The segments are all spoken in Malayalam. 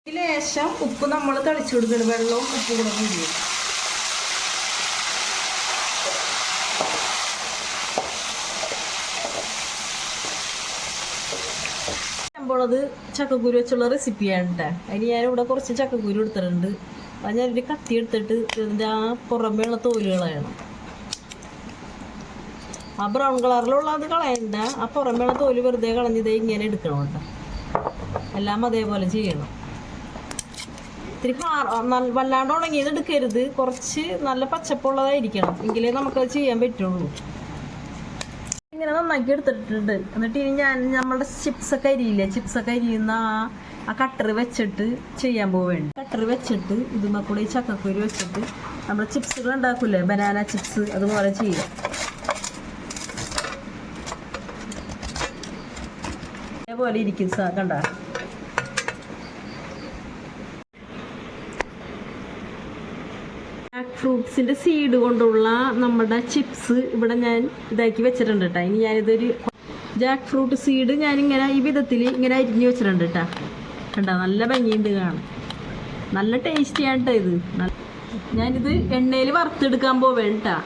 ലേശം ഉപ്പ് നമ്മൾ തളിച്ചു കൊടുക്കണം. വെള്ളവും ഉപ്പ് കൂടെ കൂടി അത് ചക്കക്കുരു വെച്ചുള്ള റെസിപ്പിയാണ് കേട്ടോ. അതിന് ഞാനിവിടെ കുറച്ച് ചക്കക്കുരു എടുത്തിട്ടുണ്ട്. അത് ഞാനൊരു കത്തി എടുത്തിട്ട് ഇതിൻ്റെ ആ പുറമേയുള്ള തോലുകളാണ്. ആ ബ്രൗൺ കളറിലുള്ള അത് കളയണ്ട. ആ പുറമേയുള്ള തോല് വെറുതെ കളഞ്ഞത് ഇങ്ങനെ എടുക്കണം കേട്ടോ. എല്ലാം അതേപോലെ ചെയ്യണം. ഇത്തിരി വല്ലാണ്ട് ഉണങ്ങിയത് എടുക്കരുത്. കുറച്ച് നല്ല പച്ചപ്പുള്ളതായിരിക്കണം, എങ്കിലേ നമുക്കത് ചെയ്യാൻ പറ്റുള്ളൂ. ഇങ്ങനെ നന്നാക്കി എടുത്തിട്ടുണ്ട്. എന്നിട്ട് ഇനി നമ്മളുടെ ചിപ്സൊക്കെ അരിയില്ലേ, ചിപ്സൊക്കെ അരിയുന്ന ആ കട്ടർ വെച്ചിട്ട് ചെയ്യാൻ പോവേണ്ട. കട്ടർ വെച്ചിട്ട് ഇതുമ്മ കൂടെ ഈ ചക്കക്കുരു വെച്ചിട്ട് നമ്മൾ ചിപ്സുകൾ ഉണ്ടാക്കൂലേ, ബനാന ചിപ്സ്, അതുപോലെ ചെയ്യാം. അതേപോലെ ഇരിക്കും കണ്ട. ഫ്രൂട്ട്സിൻ്റെ സീഡ് കൊണ്ടുള്ള നമ്മുടെ ചിപ്സ് ഇവിടെ ഞാൻ ഇതാക്കി വെച്ചിട്ടുണ്ട് കേട്ടോ. ഇനി ഞാനിതൊരു ജാക്ക് ഫ്രൂട്ട് സീഡ് ഞാനിങ്ങനെ ഈ വിധത്തിൽ ഇങ്ങനെ അരിഞ്ഞ് വെച്ചിട്ടുണ്ട് കേട്ടോ. കണ്ടോ, നല്ല ഭംഗിയുണ്ട് കാണാൻ, നല്ല ടേസ്റ്റിയാണ് കേട്ടോ ഇത്. ഞാനിത് എണ്ണയിൽ വറുത്തെടുക്കാൻ പോവേണ്ട കേട്ടോ.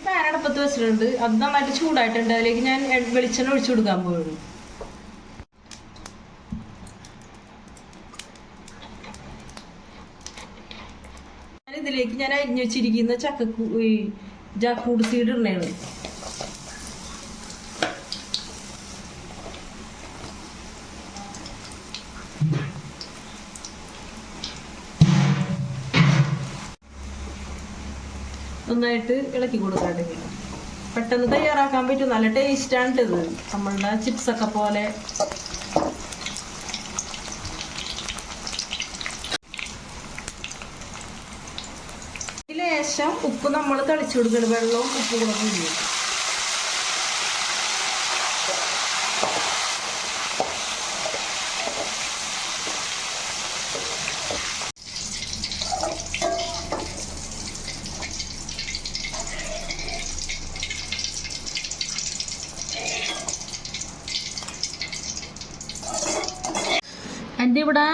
പാൻ അടുപ്പത്ത് വെച്ചിട്ടുണ്ട്. അത് നന്നായിട്ട് ചൂടായിട്ടുണ്ട്. അതിലേക്ക് ഞാൻ വെളിച്ചെണ്ണ ഒഴിച്ചു കൊടുക്കാൻ പോകുന്നു. ഇതിലേക്ക് ഞാൻ അരിഞ്ഞു വെച്ചിരിക്കുന്ന ജാക്ക് ഫ്രൂട്ട് സീഡ് ഇടണേണ്. നന്നായിട്ട് ഇളക്കി കൊടുക്കാണ്ട് പെട്ടെന്ന് തയ്യാറാക്കാൻ പറ്റും. നല്ല ടേസ്റ്റാണ് ഇത്, നമ്മളുടെ ചിപ്സൊക്കെ പോലെ. ലേശം ഉപ്പ് നമ്മൾ തളിച്ചു കൊടുക്കണം. വെള്ളവും ഉപ്പ് കൂടെ കൂടി എൻ്റെ ഇവിടെ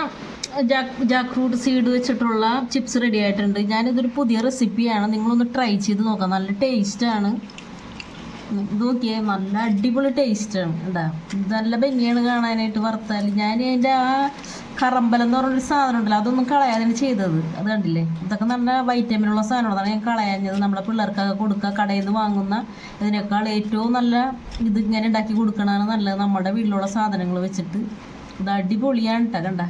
ജാക്ക് ഫ്രൂട്ട് സീഡ് വെച്ചിട്ടുള്ള ചിപ്സ് റെഡി ആയിട്ടുണ്ട്. ഞാനിതൊരു പുതിയ റെസിപ്പിയാണ്, നിങ്ങളൊന്ന് ട്രൈ ചെയ്ത് നോക്കാം. നല്ല ടേസ്റ്റാണ്. ഇത് നോക്കിയേ, നല്ല അടിപൊളി ടേസ്റ്റാണ് കേട്ടോ. ഇത് നല്ല ഭംഗിയാണ് കാണാനായിട്ട് വറുത്താൽ. ഞാൻ അതിൻ്റെ ആ കറമ്പലം എന്ന് പറഞ്ഞൊരു സാധനം ഉണ്ടല്ലോ, അതൊന്നും കളയാതാണ് ചെയ്തത്. അത് കണ്ടില്ലേ, ഇതൊക്കെ നല്ല വൈറ്റമിനുള്ള സാധനമാണ്. ഞാൻ കളയാഞ്ഞത്. നമ്മളെ പിള്ളേർക്കൊക്കെ കൊടുക്കുക. കടയിൽ നിന്ന് വാങ്ങുന്ന ഇതിനേക്കാൾ ഏറ്റവും നല്ല ഇത് ഇങ്ങനെ ഉണ്ടാക്കി കൊടുക്കണതാണ് നല്ലത്. നമ്മുടെ വീട്ടിലുള്ള സാധനങ്ങൾ വെച്ചിട്ട് ഇത് അടിപൊളിയാണ് കേട്ടോ. കണ്ട,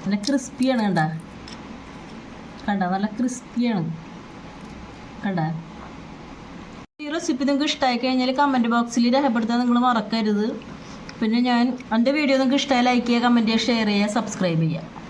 നല്ല ക്രിസ്പിയാണ്. കണ്ട നല്ല ക്രിസ്പിയാണ്. കണ്ട, ഈ റെസിപ്പി നിങ്ങൾക്ക് ഇഷ്ടമായി കഴിഞ്ഞാൽ കമൻറ്റ് ബോക്സിൽ രേഖപ്പെടുത്താൻ നിങ്ങൾ മറക്കരുത്. പിന്നെ എൻ്റെ വീഡിയോ നിങ്ങൾക്ക് ഇഷ്ടമായി ലൈക്ക് ചെയ്യുക, കമൻറ്റ് ചെയ്യുക, ഷെയർ ചെയ്യുക, സബ്സ്ക്രൈബ് ചെയ്യുക.